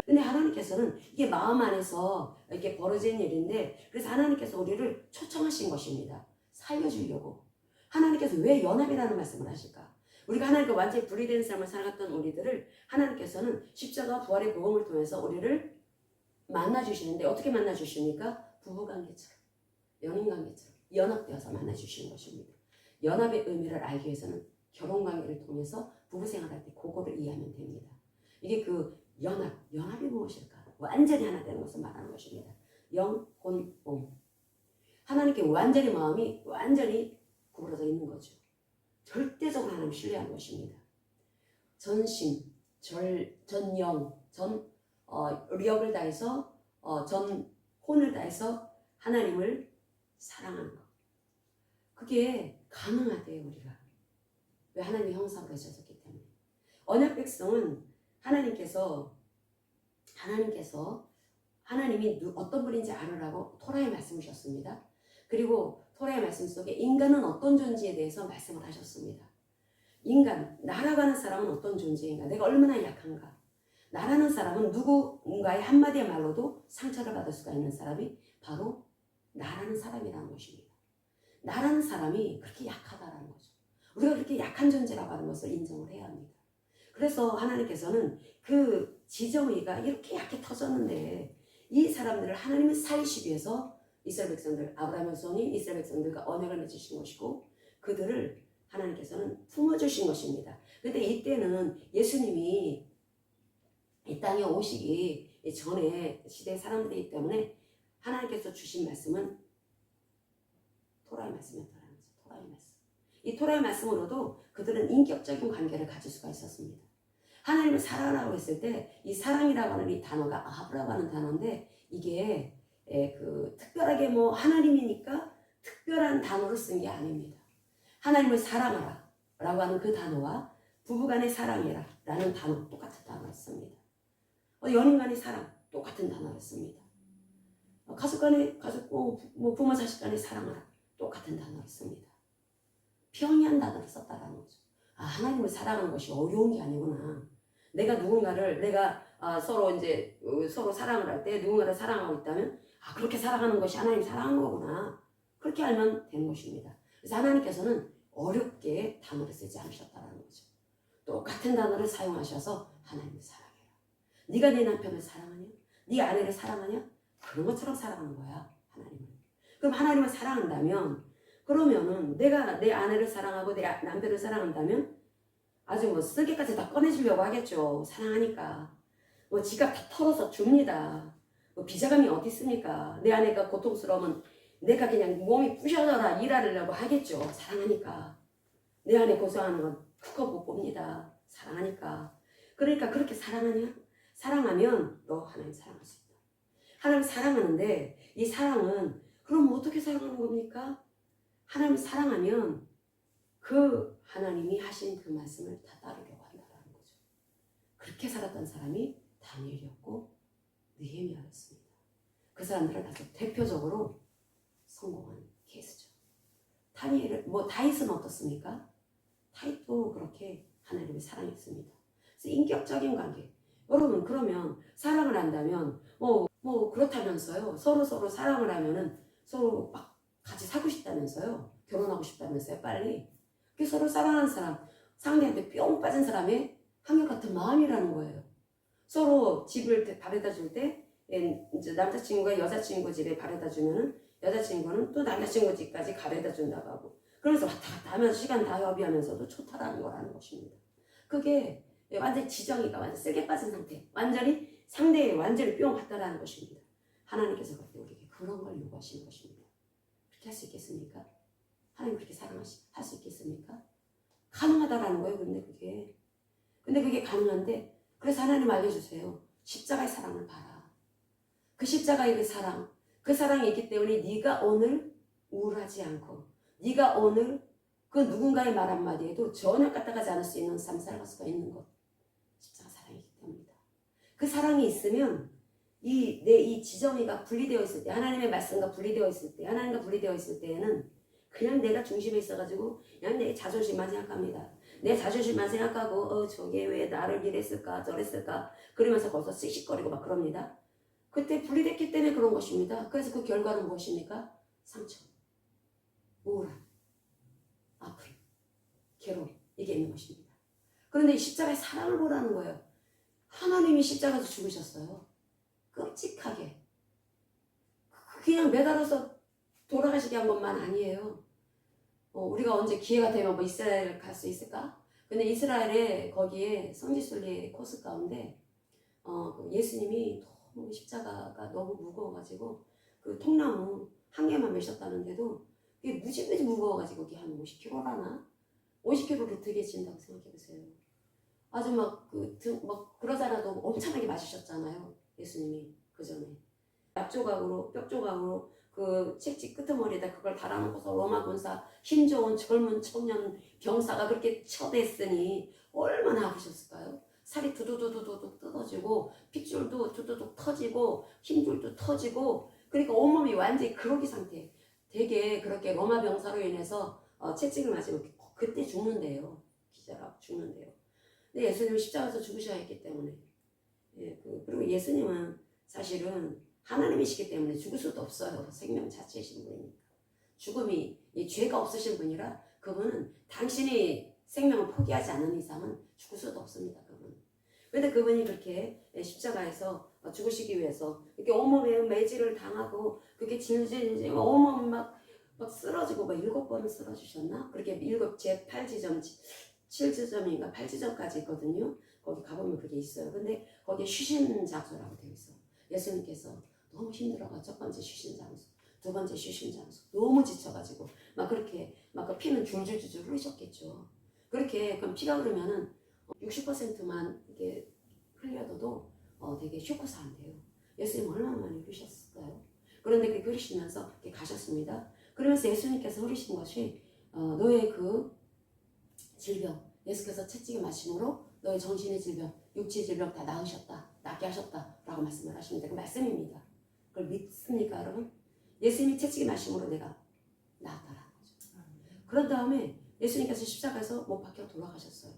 근데 하나님께서는 이게 마음 안에서 이렇게 벌어지는 일인데 그래서 하나님께서 우리를 초청하신 것입니다. 살려주려고. 하나님께서 왜 연합이라는 말씀을 하실까? 우리가 하나님과 완전히 분리된 삶을 살아갔던 우리들을 하나님께서는 십자가 부활의 복음을 통해서 우리를 만나주시는데 어떻게 만나주십니까? 부부관계처럼, 연인관계처럼 연합되어서 만나주시는 것입니다. 연합의 의미를 알기 위해서는 결혼관계를 통해서 부부생활할 때 그거를 이해하면 됩니다. 이게 그 연합이 무엇일까? 완전히 하나 되는 것을 말하는 것입니다. 영, 혼, 몸. 하나님께 완전히 마음이 완전히 구부러져 있는 거죠. 절대적으로 하나님 신뢰하는 것입니다. 전심, 전영, 력을 다해서 전 혼을 다해서 하나님을 사랑하는 것. 그게 가능하대요 우리가. 왜? 하나님의 형상으로 지어졌기 때문에. 언약 백성은 하나님이 어떤 분인지 알으라고 토라의 말씀을 주셨습니다. 그리고 토라의 말씀 속에 인간은 어떤 존재에 대해서 말씀을 하셨습니다. 인간, 나라고 하는 사람은 어떤 존재인가? 내가 얼마나 약한가? 나라는 사람은 누군가의 한마디의 말로도 상처를 받을 수가 있는 사람이 바로 나라는 사람이라는 것입니다. 나라는 사람이 그렇게 약하다라는 거죠. 우리가 그렇게 약한 존재라고 하는 것을 인정을 해야 합니다. 그래서 하나님께서는 그 지정의가 이렇게 약해 터졌는데 이 사람들을 하나님이 살리시기 위해서 이스라엘 백성들, 아브라함의 후손이 이스라엘 백성들과 언약을 맺으신 것이고 그들을 하나님께서는 품어주신 것입니다. 근데 이때는 예수님이 이 땅에 오시기 전에 시대의 사람들이기 때문에 하나님께서 주신 말씀은 토라의 말씀이었다는 거죠. 토라의 말씀. 이 토라의 말씀으로도 그들은 인격적인 관계를 가질 수가 있었습니다. 하나님을 사랑하라고 했을 때 이 사랑이라고 하는 이 단어가 아브라고 하는 단어인데 이게 그 특별하게 뭐 하나님이니까 특별한 단어로 쓴 게 아닙니다. 하나님을 사랑하라 라고 하는 그 단어와 부부간의 사랑이라 라는 단어 똑같은 단어를 씁니다. 연인 간의 사랑 똑같은 단어를 씁니다. 가족 간의 뭐 부모 자식 간의 사랑하라 똑같은 단어를 씁니다. 평이한 단어를 썼다라는 거죠. 아, 하나님을 사랑하는 것이 어려운 게 아니구나. 내가 누군가를 서로 사랑을 할 때 누군가를 사랑하고 있다면 그렇게 사랑하는 것이 하나님 사랑하는 거구나. 그렇게 알면 되는 것입니다. 그래서 하나님께서는 어렵게 단어를 쓰지 않으셨다는 거죠. 똑같은 단어를 사용하셔서 하나님을 사랑해라. 네가 네 남편을 사랑하냐? 네 아내를 사랑하냐? 그런 것처럼 사랑하는 거야, 하나님을. 그럼 하나님을 사랑한다면 그러면은 내가 내 아내를 사랑하고 내 남편을 사랑한다면 아주 뭐 쓸개까지 다 꺼내주려고 하겠죠. 사랑하니까. 뭐 지갑 다 털어서 줍니다. 뭐 비자금이 어디 있습니까? 내 아내가 고통스러우면 내가 그냥 몸이 부셔져라 일하려고 하겠죠. 사랑하니까. 내 아내 고생하는 건 그거 못 봅니다. 사랑하니까. 그러니까 그렇게 사랑하냐? 사랑하면 너 하나님 사랑할 수 있다. 하나님 사랑하는데 이 사랑은 그럼 어떻게 사랑하는 겁니까? 하나님 사랑하면 그 하나님이 하신 그 말씀을 다 따르려고 한다는 거죠. 그렇게 살았던 사람이 다니엘이었고 느헤미야였습니다. 그 사람들은 아주 대표적으로 성공한 케이스죠. 다윗은 어떻습니까? 다윗도 그렇게 하나님을 사랑했습니다. 그래서 인격적인 관계. 여러분 그러면 사랑을 한다면 그렇다면서요. 서로 사랑을 하면은 서로 막 같이 사고 싶다면서요. 결혼하고 싶다면서요. 빨리. 그게 서로 사랑하는 사람, 상대한테 뿅 빠진 사람의 한결같은 마음이라는 거예요. 서로 집을 바래다 줄 때 이제 남자친구가 여자친구 집에 바래다 주면은 여자친구는 또 남자친구 집까지 가래다 준다고 하고 그러면서 왔다 갔다 하면서 시간 다 협의하면서도 초탈하는 거라는 것입니다. 그게 완전히 지정이가 완전 세게 빠진 상태, 완전히 상대에 완전히 뿅 갔다라는 것입니다. 하나님께서 그렇게 우리에게 그런 걸 요구하시는 것입니다. 그렇게 할 수 있겠습니까? 하나님 그렇게 할 수 있겠습니까? 가능하다라는 거예요. 근데 그게 가능한데 그래서 하나님 알려주세요. 십자가의 사랑을 봐라. 그 십자가의 그 사랑이 있기 때문에 네가 오늘 우울하지 않고 네가 오늘 그 누군가의 말 한마디에도 전혀 까딱하지 않을 수 있는 삶을 살아갈 수가 있는 것. 십자가 사랑이기 때문이다. 그 사랑이 있으면 이 지정이가 분리되어 있을 때 하나님의 말씀과 분리되어 있을 때 하나님과 분리되어 있을 때에는 그냥 내가 중심에 있어가지고 그냥 내 자존심만 생각합니다. 내 자존심만 생각하고 저게 왜 나를 이랬을까 저랬을까 그러면서 거기서 씩씩거리고 막 그럽니다. 그때 분리됐기 때문에 그런 것입니다. 그래서 그 결과는 무엇입니까? 상처, 우울함, 아픔, 괴로움 이게 있는 것입니다. 그런데 이 십자가의 사랑을 보라는 거예요. 하나님이 십자가에서 죽으셨어요. 끔찍하게. 그냥 매달아서 돌아가시게 한 것만 아니에요. 우리가 언제 기회가 되면 이스라엘 갈 수 있을까? 근데 이스라엘에 거기에 성지순례 코스 가운데 예수님이 너무 십자가가 너무 무거워가지고 그 통나무 한 개만 메셨다는데도 그게 무지무지 무거워가지고 그게 한 50kg라나? 50kg로 되게 진다고 생각해보세요. 아주 막 그러잖아도 엄청나게 맞으셨잖아요. 예수님이 그 전에. 뼈 조각으로 그 책지 끄트머리에다 그걸 달아놓고서 로마 군사 힘 좋은 젊은 청년 병사가 그렇게 쳐댔으니 얼마나 아프셨을까요? 살이 두두두두두 뜯어지고 핏줄도 두두둑 터지고 힘줄도 터지고 그러니까 온몸이 완전히 그러기 상태. 되게 그렇게 로마 병사로 인해서 채찍을 맞으면 그때 죽는데요. 기절하고 죽는데요. 근데 예수님은 십자가에서 죽으셔야 했기 때문에 그리고 예수님은 사실은 하나님이시기 때문에 죽을 수도 없어요. 생명 자체이신 분이니까. 죽음이 죄가 없으신 분이라 그분은 당신이 생명을 포기하지 않는 이상은 죽을 수도 없습니다. 그분은. 그런데 그분이 그렇게 십자가에서 죽으시기 위해서 이렇게 온몸에 매질을 당하고 그렇게 질질 온몸 막 쓰러지고 막 7번을 쓰러지셨나? 그렇게 8지점 7지점인가 8지점까지 있거든요. 거기 가보면 그게 있어요. 근데 거기에 쉬신 장소라고 되어 있어요. 예수님께서 너무 힘들어가 첫 번째 쉬신 장소, 두 번째 쉬신 장소, 너무 지쳐가지고 막 그렇게 막 그 피는 줄줄줄줄 흐르셨겠죠. 그렇게 그럼 피가 흐르면은 60%만 이렇게 흘려도 되게 쇼크사한데요. 예수님 얼마나 많이 흐르셨을까요? 그런데 그렇게 흐르시면서 이렇게 가셨습니다. 그러면서 예수님께서 흐르신 것이 너의 그 질병, 예수께서 채찍에 맞심으로 너의 정신의 질병, 육체의 질병 다 낫게 하셨다라고 말씀을 하십니다. 그 말씀입니다. 그걸 믿습니까, 여러분? 예수님이 채찍에 맞심으로 내가 나았다라는 거죠. 그런 다음에 예수님께서 십자가에서 못 박혀 돌아가셨어요.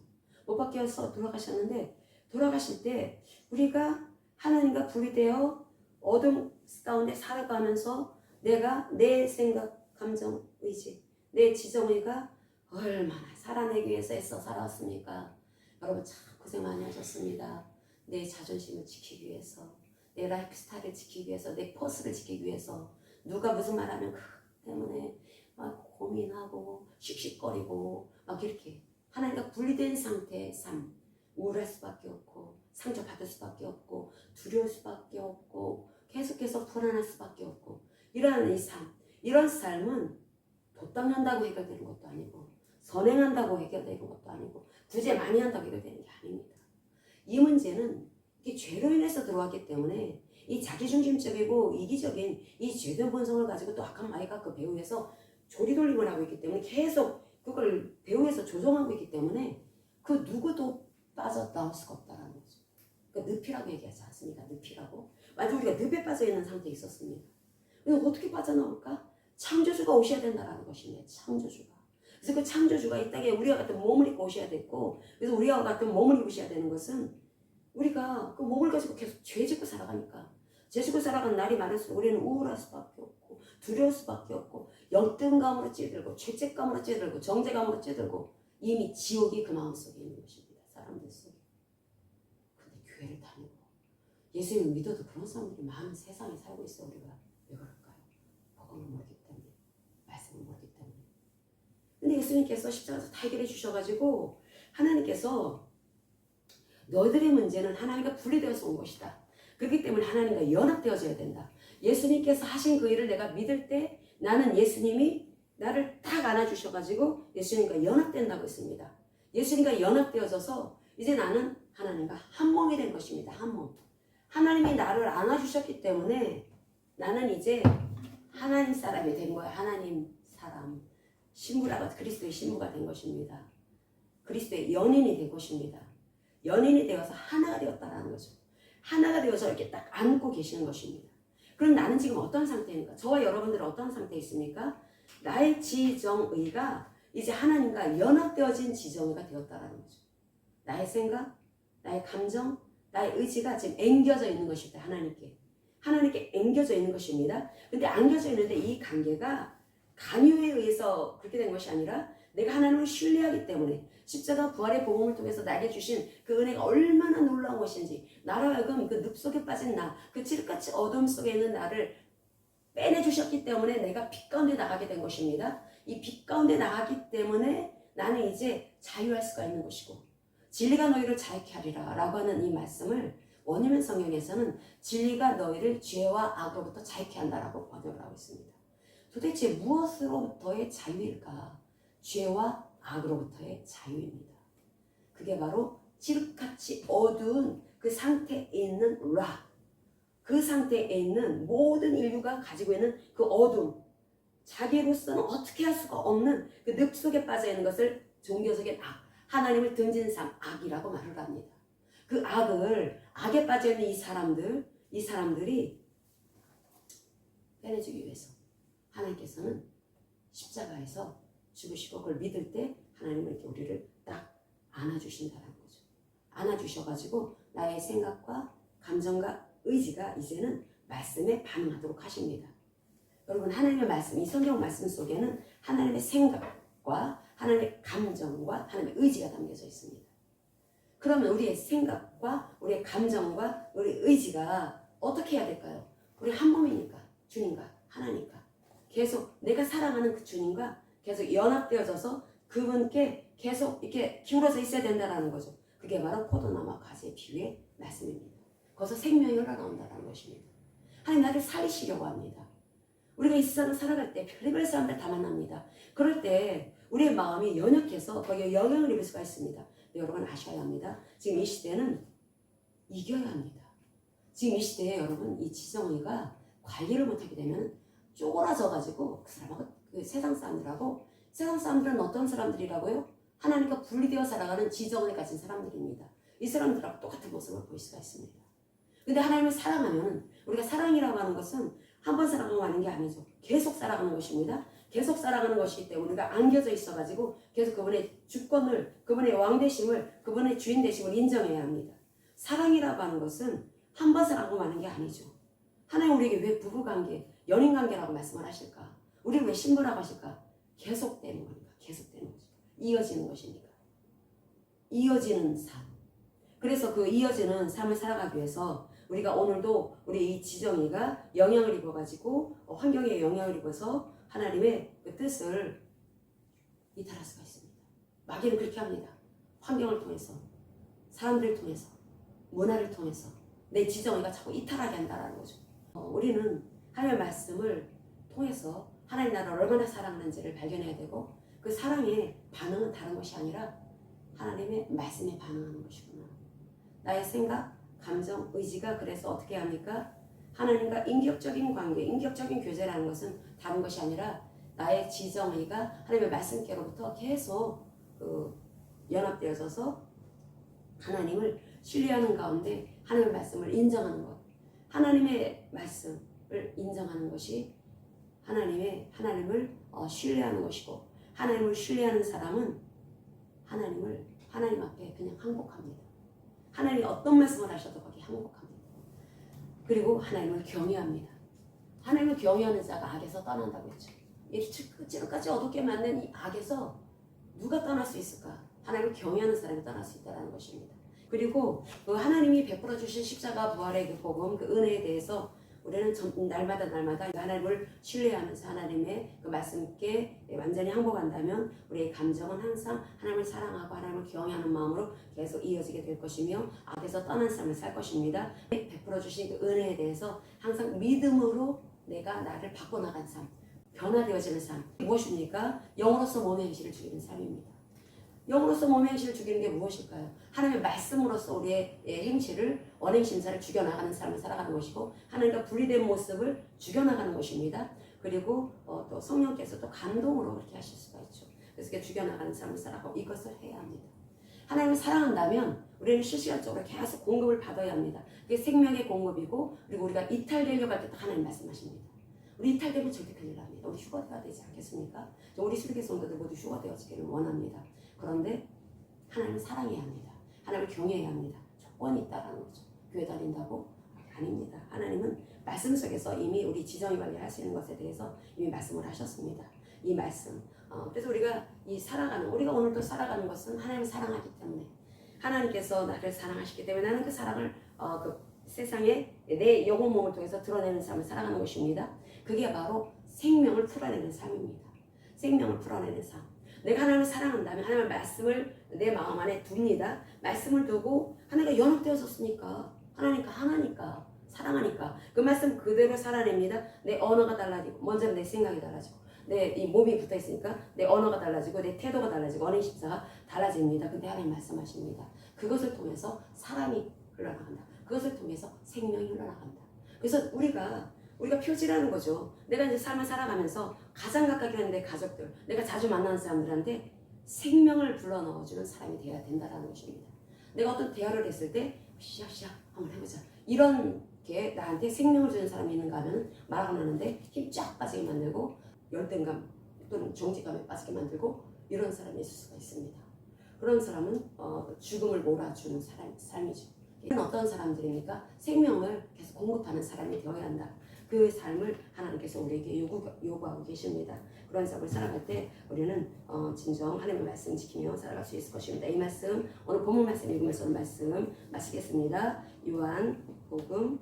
못 박혀서 돌아가셨는데 돌아가실 때 우리가 하나님과 분리되어 어둠 가운데 살아가면서 내가 내 생각, 감정, 의지, 내 지정의가 얼마나 살아내기 위해서 애써 살아왔습니까? 여러분 참 고생 많이 하셨습니다. 내 자존심을 지키기 위해서, 내 라이프 스타일을 지키기 위해서, 내 퍼스를 지키기 위해서 누가 무슨 말하면 그 때문에 막 고민하고 씩씩거리고 막 이렇게 하나님과 분리된 상태의 삶, 우울할 수밖에 없고 상처받을 수밖에 없고 두려울 수밖에 없고 계속해서 불안할 수밖에 없고 이러한 이 삶, 이런 삶은 도닦는다고 해결되는 것도 아니고 선행한다고 해결되는 것도 아니고 구제 많이 한다고 해결되는 게 아닙니다. 이 문제는 이게 죄로 인해서 들어왔기 때문에 이 자기중심적이고 이기적인 이 죄된 본성을 가지고 또 악한 마귀가 그 배후에서 조리돌림을 하고 있기 때문에 계속 그걸 배후에서 조종하고 있기 때문에 그 누구도 빠져나올 수가 없다는 거죠. 그 늪이라고 얘기하지 않습니까? 늪이라고. 만약 우리가 늪에 빠져있는 상태에 있었습니다. 그래서 어떻게 빠져나올까? 창조주가 오셔야 된다는 것이네. 창조주가. 그래서 그 창조주가 이 땅에 우리와 같은 몸을 입고 오셔야 됐고, 그래서 우리와 같은 몸을 입으셔야 되는 것은 우리가 그 몸을 가지고 계속 죄 짓고 살아가니까 죄 짓고 살아가는 날이 많을수록 우리는 우울할 수밖에 없고 두려울 수밖에 없고 열등감으로 찌들고 죄책감으로 찌들고 정죄감으로 찌들고 이미 지옥이 그 마음속에 있는 것입니다. 사람들 속에. 근데 교회를 다니고 예수님을 믿어도 그런 사람들이 많은 세상에 살고 있어. 우리가 왜 그럴까요? 복음을 모르기 때문에, 말씀을 모르기 때문에. 근데 예수님께서 십자가에서 다 해결해 주셔가지고 하나님께서 너희들의 문제는 하나님과 분리되어서 온 것이다. 그렇기 때문에 하나님과 연합되어져야 된다. 예수님께서 하신 그 일을 내가 믿을 때 나는 예수님이 나를 딱 안아주셔가지고 예수님과 연합된다고 했습니다. 예수님과 연합되어져서 이제 나는 하나님과 한 몸이 된 것입니다. 한 몸. 하나님이 나를 안아주셨기 때문에 나는 이제 하나님 사람이 된 거야. 하나님 사람. 신부라고 그리스도의 신부가 된 것입니다. 그리스도의 연인이 된 것입니다. 연인이 되어서 하나가 되었다라는 거죠. 하나가 되어서 이렇게 딱 안고 계시는 것입니다. 그럼 나는 지금 어떤 상태입니까? 저와 여러분들은 어떤 상태에 있습니까? 나의 지정의가 이제 하나님과 연합되어진 지정의가 되었다라는 거죠. 나의 생각, 나의 감정, 나의 의지가 지금 앵겨져 있는 것입니다. 하나님께. 하나님께 앵겨져 있는 것입니다. 근데 안겨져 있는데 이 관계가 간유에 의해서 그렇게 된 것이 아니라 내가 하나님을 신뢰하기 때문에 십자가 부활의 복음을 통해서 나에게 주신 그 은혜가 얼마나 놀라운 것인지 나로 하여금 그 늪 속에 빠진 나, 그 칠흑같이 어둠 속에 있는 나를 빼내주셨기 때문에 내가 빛 가운데 나가게 된 것입니다. 이 빛 가운데 나가기 때문에 나는 이제 자유할 수가 있는 것이고 진리가 너희를 자유케 하리라 라고 하는 이 말씀을 원어민 성경에서는 진리가 너희를 죄와 악으로부터 자유케 한다라고 번역을 하고 있습니다. 도대체 무엇으로부터의 자유일까? 죄와 악으로부터의 자유입니다. 그게 바로 칠흑같이 어두운 그 상태에 있는 라, 그 상태에 있는 모든 인류가 가지고 있는 그 어둠, 자기로서는 어떻게 할 수가 없는 그 늪 속에 빠져 있는 것을 종교적인 악, 하나님을 등진 삶, 악이라고 말을 합니다. 그 악에 빠져 있는 이 사람들이 빼내주기 위해서 하나님께서는 십자가에서 죽으시고 그걸 믿을 때 하나님은 이렇게 우리를 딱 안아주신다는 거죠. 안아주셔가지고 나의 생각과 감정과 의지가 이제는 말씀에 반응하도록 하십니다. 여러분, 하나님의 말씀, 이 성경 말씀 속에는 하나님의 생각과 하나님의 감정과 하나님의 의지가 담겨져 있습니다. 그러면 우리의 생각과 우리의 감정과 우리의 의지가 어떻게 해야 될까요? 우리 한 몸이니까, 주님과 하나니까 계속 내가 사랑하는 그 주님과 계속 연합되어져서 그분께 계속 이렇게 기울어져 있어야 된다는 거죠. 그게 바로 포도나무와 가지의 비유의 말씀입니다. 거기서 생명이 흘러나온다는 것입니다. 하나님 나를 살리시려고 합니다. 우리가 이 세상을 살아갈 때 별의별 사람들 다 만납니다. 그럴 때 우리의 마음이 연약해서 거기에 영향을 입을 수가 있습니다. 여러분 아셔야 합니다. 지금 이 시대는 이겨야 합니다. 지금 이 시대에 여러분 이 지정의가 관리를 못하게 되면 쪼그라져가지고 그 사람하고 그 세상 사람들은 어떤 사람들이라고요? 하나님과 분리되어 살아가는 지정을 가진 사람들입니다. 이 사람들하고 똑같은 모습을 보일 수가 있습니다. 근데 하나님을 사랑하면 우리가 사랑이라고 하는 것은 한 번 사랑하고 마는 게 아니죠. 계속 살아가는 것입니다. 계속 살아가는 것이기 때문에 우리가 안겨져 있어가지고 계속 그분의 주권을, 그분의 왕되심을, 그분의 주인되심을 인정해야 합니다. 사랑이라고 하는 것은 한 번 사랑하고 마는 게 아니죠. 하나님 우리에게 왜 부부관계, 연인관계라고 말씀을 하실까? 우리를 왜 신부라고 하실까? 계속되는 거니까. 계속되는 거죠. 이어지는 것이니까. 이어지는 삶. 그래서 그 이어지는 삶을 살아가기 위해서 우리가 오늘도 우리 이 지정이가 영향을 입어가지고 환경에 영향을 입어서 하나님의 그 뜻을 이탈할 수가 있습니다. 마귀는 그렇게 합니다. 환경을 통해서, 사람들을 통해서, 문화를 통해서 내 지정이가 자꾸 이탈하게 한다는 거죠. 우리는 하나님의 말씀을 통해서 하나님 나라를 얼마나 사랑하는지를 발견해야 되고 그 사랑의 반응은 다른 것이 아니라 하나님의 말씀에 반응하는 것이구나. 나의 생각, 감정, 의지가 그래서 어떻게 합니까? 하나님과 인격적인 관계, 인격적인 교제라는 것은 다른 것이 아니라 나의 지정의가 하나님의 말씀께로부터 계속 연합되어져서 하나님을 신뢰하는 가운데 하나님의 말씀을 인정하는 것. 하나님의 말씀을 인정하는 것이 하나님을 신뢰하는 것이고 하나님을 신뢰하는 사람은 하나님 앞에 그냥 항복합니다. 하나님이 어떤 말씀을 하셔도 거기에 항복합니다. 그리고 하나님을 경외합니다. 하나님을 경외하는 자가 악에서 떠난다고 했죠. 이 지금까지 어둡게 만든 이 악에서 누가 떠날 수 있을까? 하나님을 경외하는 사람이 떠날 수 있다는 것입니다. 그리고 그 하나님이 베풀어 주신 십자가 부활의 그 복음, 그 은혜에 대해서 우리는 날마다 하나님을 신뢰하면서 하나님의 그 말씀께 완전히 항복한다면 우리의 감정은 항상 하나님을 사랑하고 하나님을 경외하는 마음으로 계속 이어지게 될 것이며 악에서 떠난 삶을 살 것입니다. 베풀어 주신 그 은혜에 대해서 항상 믿음으로 내가 나를 바꿔나간 삶, 변화되어지는 삶. 무엇입니까? 영으로서 몸의 행실을 죽이는 삶입니다. 영으로서 몸의 행실을 죽이는 게 무엇일까요? 하나님의 말씀으로서 우리의 행실을, 언행심사를 죽여나가는 삶을 살아가는 것이고 하나님과 분리된 모습을 죽여나가는 것입니다. 그리고 또 성령께서 또 감동으로 그렇게 하실 수가 있죠. 그래서 이렇게 죽여나가는 삶을 살아가고 이것을 해야 합니다. 하나님을 사랑한다면 우리는 실시간적으로 계속 공급을 받아야 합니다. 그게 생명의 공급이고 그리고 우리가 이탈되려고 할 때 하나님 말씀하십니다. 우리 이탈되면 절대 큰일 납니다. 우리 휴거되어야 되지 않겠습니까? 우리 수리계 성도들 모두 휴거되어지기를 원합니다. 그런데 하나님을 사랑해야 합니다. 하나님을 경외해야 합니다. 조건이 있다라는 거죠. 교회 다닌다고? 아닙니다. 하나님은 말씀 속에서 이미 우리 지정이 관리할 수 있는 것에 대해서 이미 말씀을 하셨습니다. 이 말씀. 그래서 우리가 오늘도 살아가는 것은 하나님을 사랑하기 때문에 하나님께서 나를 사랑하시기 때문에 나는 그 사랑을 그 세상에 내 영혼 몸을 통해서 드러내는 삶을 살아가는 것입니다. 그게 바로 생명을 풀어내는 삶입니다. 생명을 풀어내는 삶. 내가 하나님을 사랑한다면 하나님의 말씀을 내 마음 안에 둡니다. 말씀을 두고 하나님과 연합되어졌으니까 하나니까 사랑하니까 그 말씀 그대로 살아냅니다. 내 언어가 달라지고 먼저는 내 생각이 달라지고 내 이 몸이 붙어 있으니까 내 언어가 달라지고 내 태도가 달라지고 언행심사가 달라집니다. 근데 하나님 말씀하십니다. 그것을 통해서 사람이 흘러나간다. 그것을 통해서 생명이 흘러나간다. 그래서 우리가 표지라는 거죠. 내가 이제 삶을 살아가면서 가장 가깝게 하는 내 가족들, 내가 자주 만나는 사람들한테 생명을 불러넣어주는 사람이 되어야 된다는 것입니다. 내가 어떤 대화를 했을 때 시작 한번 해보자. 이런 게 나한테 생명을 주는 사람이 있는가 하면 말 안 하는데 힘 쫙 빠지게 만들고 열등감 또는 정직감에 빠지게 만들고 이런 사람이 있을 수가 있습니다. 그런 사람은 죽음을 몰아주는 삶이죠. 이는 어떤 사람들입니까? 생명을 계속 공급하는 사람이 되어야 한다. 그 삶을 하나님께서 우리에게 요구하고 계십니다. 그런 삶을 살아갈 때 우리는 진정 하나님의 말씀 지키며 살아갈 수 있을 것입니다. 이 말씀, 오늘 본문 말씀 읽으면서 오늘 말씀 마치겠습니다. 요한복음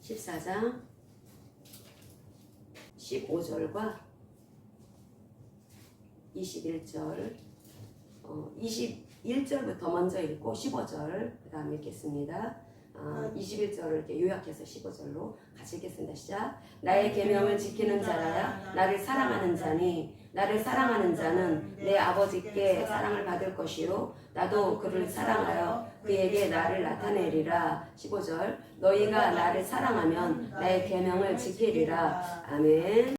14장 15절과 21절 21절부터 먼저 읽고 15절 그 다음에 읽겠습니다. 21절을 이렇게 요약해서 15절로 같이 읽겠습니다. 시작. 나의 계명을 지키는 자라야 나를 사랑하는 자니 나를 사랑하는 자는 내 아버지께 사랑을 받을 것이요 나도 그를 사랑하여 그에게 나를 나타내리라. 15절 너희가 나를 사랑하면 나의 계명을 지키리라. 아멘.